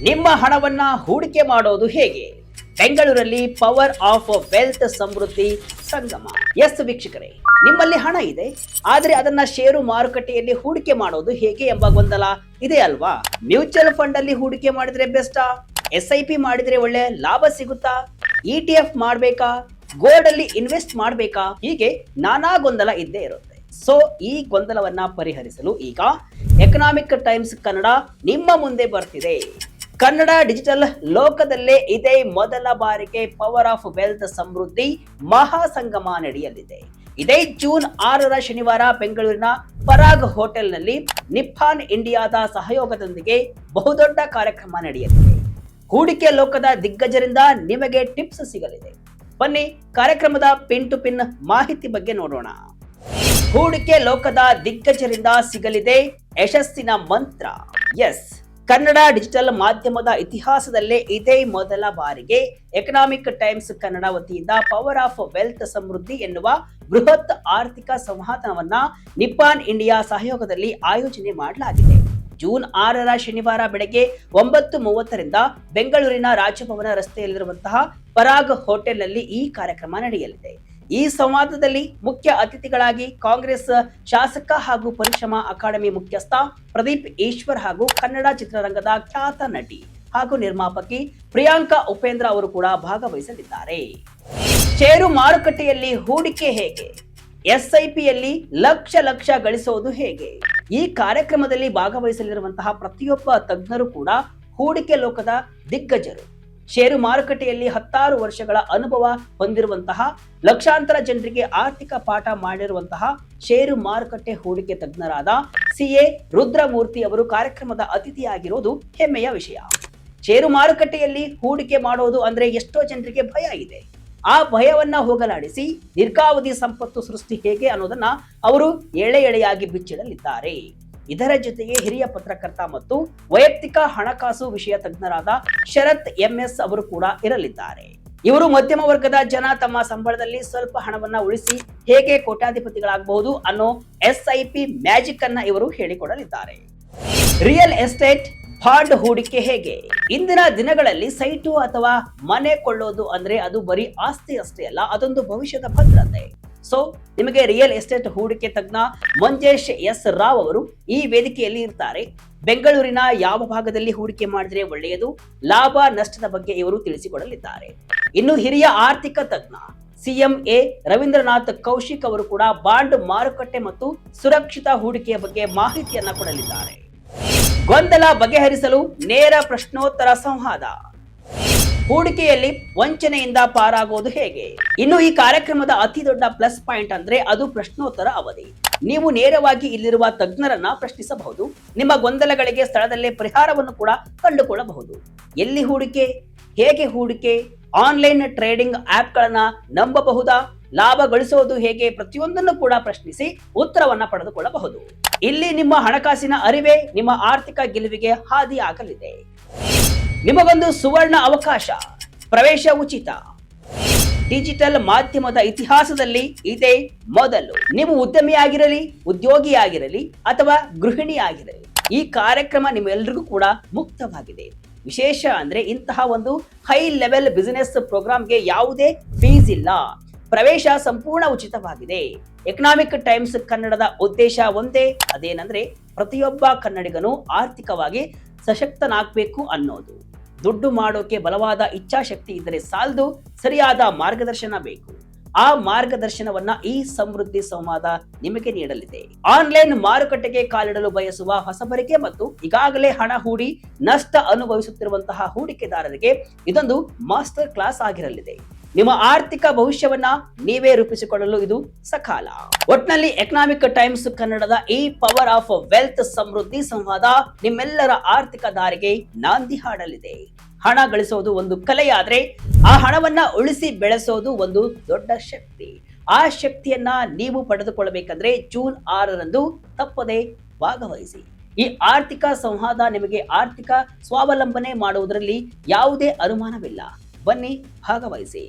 ನಿಮ್ಮ ಹಣವನ್ನ ಹೂಡಿಕೆ ಮಾಡೋದು ಹೇಗೆ? ಬೆಂಗಳೂರಲ್ಲಿ ಪವರ್ ಆಫ್ ವೆಲ್ತ್ ಸಮೃದ್ಧಿ ಸಂಗಮ. ಎಸ್ ವೀಕ್ಷಕರೇ, ನಿಮ್ಮಲ್ಲಿ ಹಣ ಇದೆ, ಆದ್ರೆ ಅದನ್ನ ಷೇರು ಮಾರುಕಟ್ಟೆಯಲ್ಲಿ ಹೂಡಿಕೆ ಮಾಡೋದು ಹೇಗೆ ಎಂಬ ಗೊಂದಲ ಇದೆ ಅಲ್ವಾ? ಮ್ಯೂಚುವಲ್ ಫಂಡ್ ಅಲ್ಲಿ ಹೂಡಿಕೆ ಮಾಡಿದ್ರೆ ಬೆಸ್ಟಾ? SIP ಮಾಡಿದ್ರೆ ಒಳ್ಳೆ ಲಾಭ ಸಿಗುತ್ತಾ? ETF ಮಾಡ್ಬೇಕಾ? ಗೋಲ್ಡ್ ಅಲ್ಲಿ ಇನ್ವೆಸ್ಟ್ ಮಾಡ್ಬೇಕಾ? ಹೀಗೆ ನಾನಾ ಗೊಂದಲ ಇದ್ದೇ ಇರುತ್ತೆ. ಸೊ ಈ ಗೊಂದಲವನ್ನ ಪರಿಹರಿಸಲು ಈಗ ಎಕನಾಮಿಕ್ ಟೈಮ್ಸ್ ಕನ್ನಡ ನಿಮ್ಮ ಮುಂದೆ ಬರ್ತಿದೆ. ಕನ್ನಡ ಡಿಜಿಟಲ್ ಲೋಕದಲ್ಲೇ ಇದೇ ಮೊದಲ ಬಾರಿಗೆ ಪವರ್ ಆಫ್ ವೆಲ್ತ್ ಸಮೃದ್ಧಿ ಮಹಾ ಸಂಗಮ ನಡೆಯಲಿದೆ. ಇದೇ ಜೂನ್ 6ರ ಶನಿವಾರ ಬೆಂಗಳೂರಿನ ಪರಾಗ್ ಹೋಟೆಲ್ನಲ್ಲಿ ನಿಪ್ಪಾನ್ ಇಂಡಿಯಾದ ಸಹಯೋಗದೊಂದಿಗೆ ಬಹುದೊಡ್ಡ ಕಾರ್ಯಕ್ರಮ ನಡೆಯಲಿದೆ. ಹೂಡಿಕೆ ಲೋಕದ ದಿಗ್ಗಜರಿಂದ ನಿಮಗೆ ಟಿಪ್ಸ್ ಸಿಗಲಿದೆ. ಬನ್ನಿ ಕಾರ್ಯಕ್ರಮದ ಪಿನ್ ಟು ಪಿನ್ ಮಾಹಿತಿ ಬಗ್ಗೆ ನೋಡೋಣ. ಹೂಡಿಕೆ ಲೋಕದ ದಿಗ್ಗಜರಿಂದ ಸಿಗಲಿದೆ ಯಶಸ್ಸಿನ ಮಂತ್ರ. ಎಸ್, ಕನ್ನಡ ಡಿಜಿಟಲ್ ಮಾಧ್ಯಮದ ಇತಿಹಾಸದಲ್ಲೇ ಇದೇ ಮೊದಲ ಬಾರಿಗೆ ಎಕನಾಮಿಕ್ ಟೈಮ್ಸ್ ಕನ್ನಡ ವತಿಯಿಂದ ಪವರ್ ಆಫ್ ವೆಲ್ತ್ ಸಮೃದ್ಧಿ ಎನ್ನುವ ಬೃಹತ್ ಆರ್ಥಿಕ ಸಂವಾದವನ್ನ ನಿಪ್ಪಾನ್ ಇಂಡಿಯಾ ಸಹಯೋಗದಲ್ಲಿ ಆಯೋಜನೆ ಮಾಡಲಾಗಿದೆ. ಜೂನ್ 6ರ ಶನಿವಾರ ಬೆಳಗ್ಗೆ 9:30ರಿಂದ ಬೆಂಗಳೂರಿನ ರಾಜಭವನ ರಸ್ತೆಯಲ್ಲಿರುವಂತಹ ಪರಾಗ್ ಹೋಟೆಲ್ನಲ್ಲಿ ಈ ಕಾರ್ಯಕ್ರಮ ನಡೆಯಲಿದೆ. ಈ ಸಂವಾದದಲ್ಲಿ ಮುಖ್ಯ ಅತಿಥಿಗಳಾಗಿ ಕಾಂಗ್ರೆಸ್ ಶಾಸಕ ಹಾಗೂ ಪರಿಶ್ರಮ ಅಕಾಡೆಮಿ ಮುಖ್ಯಸ್ಥ ಪ್ರದೀಪ್ ಈಶ್ವರ್ ಹಾಗೂ ಕನ್ನಡ ಚಿತ್ರರಂಗದ ಖ್ಯಾತ ನಟಿ ಹಾಗೂ ನಿರ್ಮಾಪಕಿ ಪ್ರಿಯಾಂಕಾ ಉಪೇಂದ್ರ ಅವರು ಕೂಡ ಭಾಗವಹಿಸಲಿದ್ದಾರೆ. ಷೇರು ಮಾರುಕಟ್ಟೆಯಲ್ಲಿ ಹೂಡಿಕೆ ಹೇಗೆ? SIPಯಲ್ಲಿ ಲಕ್ಷ ಗಳಿಸೋದು ಹೇಗೆ? ಈ ಕಾರ್ಯಕ್ರಮದಲ್ಲಿ ಭಾಗವಹಿಸಲಿರುವಂತಹ ಪ್ರತಿಯೊಬ್ಬ ತಜ್ಞರು ಕೂಡ ಹೂಡಿಕೆ ಲೋಕದ ದಿಗ್ಗಜರು. ಷೇರು ಮಾರುಕಟ್ಟೆಯಲ್ಲಿ 16 ವರ್ಷಗಳ ಅನುಭವ ಹೊಂದಿರುವಂತಹ, ಲಕ್ಷಾಂತರ ಜನರಿಗೆ ಆರ್ಥಿಕ ಪಾಠ ಮಾಡಿರುವಂತಹ ಷೇರು ಮಾರುಕಟ್ಟೆ ಹೂಡಿಕೆ ತಜ್ಞರಾದ CA ರುದ್ರಮೂರ್ತಿ ಅವರು ಕಾರ್ಯಕ್ರಮದ ಅತಿಥಿಯಾಗಿರೋದು ಹೆಮ್ಮೆಯ ವಿಷಯ. ಷೇರು ಮಾರುಕಟ್ಟೆಯಲ್ಲಿ ಹೂಡಿಕೆ ಮಾಡೋದು ಅಂದ್ರೆ ಎಷ್ಟೋ ಜನರಿಗೆ ಭಯ ಇದೆ. ಆ ಭಯವನ್ನ ಹೋಗಲಾಡಿಸಿ ದೀರ್ಘಾವಧಿ ಸಂಪತ್ತು ಸೃಷ್ಟಿ ಹೇಗೆ ಅನ್ನೋದನ್ನ ಅವರು ಎಳೆಯಾಗಿ ಬಿಚ್ಚಿಡಲಿದ್ದಾರೆ. ಇದರ ಜೊತೆಗೆ ಹಿರಿಯ ಪತ್ರಕರ್ತ ಮತ್ತು ವೈಯಕ್ತಿಕ ಹಣಕಾಸು ವಿಷಯ ತಜ್ಞರಾದ ಶರತ್ MS ಅವರು ಕೂಡ ಇರಲಿದ್ದಾರೆ. ಇವರು ಮಧ್ಯಮ ವರ್ಗದ ಜನ ತಮ್ಮ ಸಂಬಳದಲ್ಲಿ ಸ್ವಲ್ಪ ಹಣವನ್ನ ಉಳಿಸಿ ಹೇಗೆ ಕೋಟ್ಯಾಧಿಪತಿಗಳಾಗಬಹುದು ಅನ್ನೋ SIP ಮ್ಯಾಜಿಕ್ ಅನ್ನ ಇವರು ಹೇಳಿಕೊಡಲಿದ್ದಾರೆ. ರಿಯಲ್ ಎಸ್ಟೇಟ್ ಬಾಂಡ್ ಹೂಡಿಕೆ ಹೇಗೆ? ಇಂದಿನ ದಿನಗಳಲ್ಲಿ ಸೈಟು ಅಥವಾ ಮನೆ ಕೊಳ್ಳೋದು ಅಂದ್ರೆ ಅದು ಬರೀ ಆಸ್ತಿ ಅಷ್ಟೇ ಅಲ್ಲ, ಅದೊಂದು ಭವಿಷ್ಯದ ಭದ್ರತೆ. ಸೊ ನಿಮಗೆ ರಿಯಲ್ ಎಸ್ಟೇಟ್ ಹೂಡಿಕೆ ತಜ್ಞ ಮಂಜೇಶ್ S ರಾವ್ ಅವರು ಈ ವೇದಿಕೆಯಲ್ಲಿ ಇರ್ತಾರೆ. ಬೆಂಗಳೂರಿನ ಯಾವ ಭಾಗದಲ್ಲಿ ಹೂಡಿಕೆ ಮಾಡಿದ್ರೆ ಒಳ್ಳೆಯದು, ಲಾಭ ನಷ್ಟದ ಬಗ್ಗೆ ಇವರು ತಿಳಿಸಿಕೊಡಲಿದ್ದಾರೆ. ಇನ್ನು ಹಿರಿಯ ಆರ್ಥಿಕ ತಜ್ಞ CMA ರವೀಂದ್ರನಾಥ್ ಕೌಶಿಕ್ ಅವರು ಕೂಡ ಬಾಂಡ್ ಮಾರುಕಟ್ಟೆ ಮತ್ತು ಸುರಕ್ಷಿತ ಹೂಡಿಕೆಯ ಬಗ್ಗೆ ಮಾಹಿತಿಯನ್ನ ಕೊಡಲಿದ್ದಾರೆ. ಗೊಂದಲ ಬಗೆಹರಿಸಲು ನೇರ ಪ್ರಶ್ನೋತ್ತರ ಸಂವಾದ. ಹೂಡಿಕೆಯಲ್ಲಿ ವಂಚನೆಯಿಂದ ಪಾರಾಗೋದು ಹೇಗೆ? ಇನ್ನು ಈ ಕಾರ್ಯಕ್ರಮದ ಅತಿ ದೊಡ್ಡ ಪ್ಲಸ್ ಪಾಯಿಂಟ್ ಅಂದ್ರೆ ಅದು ಪ್ರಶ್ನೋತ್ತರ ಅವಧಿ. ನೀವು ನೇರವಾಗಿ ಇಲ್ಲಿರುವ ತಜ್ಞರನ್ನ ಪ್ರಶ್ನಿಸಬಹುದು. ನಿಮ್ಮ ಗೊಂದಲಗಳಿಗೆ ಸ್ಥಳದಲ್ಲೇ ಪರಿಹಾರವನ್ನು ಕೂಡ ಕಂಡುಕೊಳ್ಳಬಹುದು. ಎಲ್ಲಿ ಹೂಡಿಕೆ, ಹೇಗೆ ಹೂಡಿಕೆ, ಆನ್ಲೈನ್ ಟ್ರೇಡಿಂಗ್ ಆಪ್ಗಳನ್ನ ನಂಬಬಹುದಾ, ಲಾಭ ಗಳಿಸೋದು ಹೇಗೆ, ಪ್ರತಿಯೊಂದನ್ನು ಕೂಡ ಪ್ರಶ್ನಿಸಿ ಉತ್ತರವನ್ನ ಪಡೆದುಕೊಳ್ಳಬಹುದು. ಇಲ್ಲಿ ನಿಮ್ಮ ಹಣಕಾಸಿನ ಅರಿವೇ ನಿಮ್ಮ ಆರ್ಥಿಕ ಗೆಲುವಿಗೆ ಹಾದಿ ಆಗಲಿದೆ. ನಿಮಗೊಂದು ಸುವರ್ಣ ಅವಕಾಶ, ಪ್ರವೇಶ ಉಚಿತ. ಡಿಜಿಟಲ್ ಮಾಧ್ಯಮದ ಇತಿಹಾಸದಲ್ಲಿ ಇದೇ ಮೊದಲು. ನೀವು ಉದ್ಯಮಿಯಾಗಿರಲಿ, ಉದ್ಯೋಗಿಯಾಗಿರಲಿ ಅಥವಾ ಗೃಹಿಣಿಯಾಗಿರಲಿ, ಈ ಕಾರ್ಯಕ್ರಮ ನಿಮ್ಮೆಲ್ಲರಿಗೂ ಕೂಡ ಮುಕ್ತವಾಗಿದೆ. ವಿಶೇಷ ಅಂದ್ರೆ ಇಂತಹ ಒಂದು ಹೈ ಲೆವೆಲ್ ಬಿಸಿನೆಸ್ ಪ್ರೋಗ್ರಾಮ್ಗೆ ಯಾವುದೇ ಫೀಸ್ ಇಲ್ಲ. ಪ್ರವೇಶ ಸಂಪೂರ್ಣ ಉಚಿತವಾಗಿದೆ. ಎಕನಾಮಿಕ್ ಟೈಮ್ಸ್ ಕನ್ನಡದ ಉದ್ದೇಶ ಒಂದೇ, ಅದೇನಂದ್ರೆ ಪ್ರತಿಯೊಬ್ಬ ಕನ್ನಡಿಗನು ಆರ್ಥಿಕವಾಗಿ ಸಶಕ್ತನಾಗಬೇಕು ಅನ್ನೋದು. ದುಡ್ಡು ಮಾಡೋಕೆ ಬಲವಾದ ಇಚ್ಛಾಶಕ್ತಿ ಇದ್ದರೆ ಸಾಲದು, ಸರಿಯಾದ ಮಾರ್ಗದರ್ಶನ ಬೇಕು. ಆ ಮಾರ್ಗದರ್ಶನವನ್ನ ಈ ಸಮೃದ್ಧಿ ಸಂವಾದ ನಿಮಗೆ ನೀಡಲಿದೆ. ಆನ್ಲೈನ್ ಮಾರುಕಟ್ಟೆಗೆ ಕಾಲಿಡಲು ಬಯಸುವ ಹೊಸಬರಿಗೆ ಮತ್ತು ಈಗಾಗಲೇ ಹಣ ಹೂಡಿ ನಷ್ಟ ಅನುಭವಿಸುತ್ತಿರುವಂತಹ ಹೂಡಿಕೆದಾರರಿಗೆ ಇದೊಂದು ಮಾಸ್ಟರ್ ಕ್ಲಾಸ್ ಆಗಿರಲಿದೆ. ನಿಮ್ಮ ಆರ್ಥಿಕ ಭವಿಷ್ಯವನ್ನ ನೀವೇ ರೂಪಿಸಿಕೊಳ್ಳಲು ಇದು ಸಕಾಲ. ಒಟ್ನಲ್ಲಿ ಎಕನಾಮಿಕ್ ಟೈಮ್ಸ್ ಕನ್ನಡದ ಈ ಪವರ್ ಆಫ್ ವೆಲ್ತ್ ಸಮೃದ್ಧಿ ಸಂವಾದ ನಿಮ್ಮೆಲ್ಲರ ಆರ್ಥಿಕ ದಾರಿಗೆ ನಾಂದಿ ಹಾಡಲಿದೆ. ಹಣ ಗಳಿಸೋದು ಒಂದು ಕಲೆಯಾದ್ರೆ ಆ ಹಣವನ್ನ ಉಳಿಸಿ ಬೆಳೆಸೋದು ಒಂದು ದೊಡ್ಡ ಶಕ್ತಿ. ಆ ಶಕ್ತಿಯನ್ನ ನೀವು ಪಡೆದುಕೊಳ್ಳಬೇಕಂದ್ರೆ ಜೂನ್ 6ರಂದು ತಪ್ಪದೆ ಭಾಗವಹಿಸಿ. ಈ ಆರ್ಥಿಕ ಸಂವಾದ ನಿಮಗೆ ಆರ್ಥಿಕ ಸ್ವಾವಲಂಬನೆ ಮಾಡುವುದರಲ್ಲಿ ಯಾವುದೇ ಅನುಮಾನವಿಲ್ಲ. ಬನ್ನಿ ಭಾಗವಹಿಸಿ.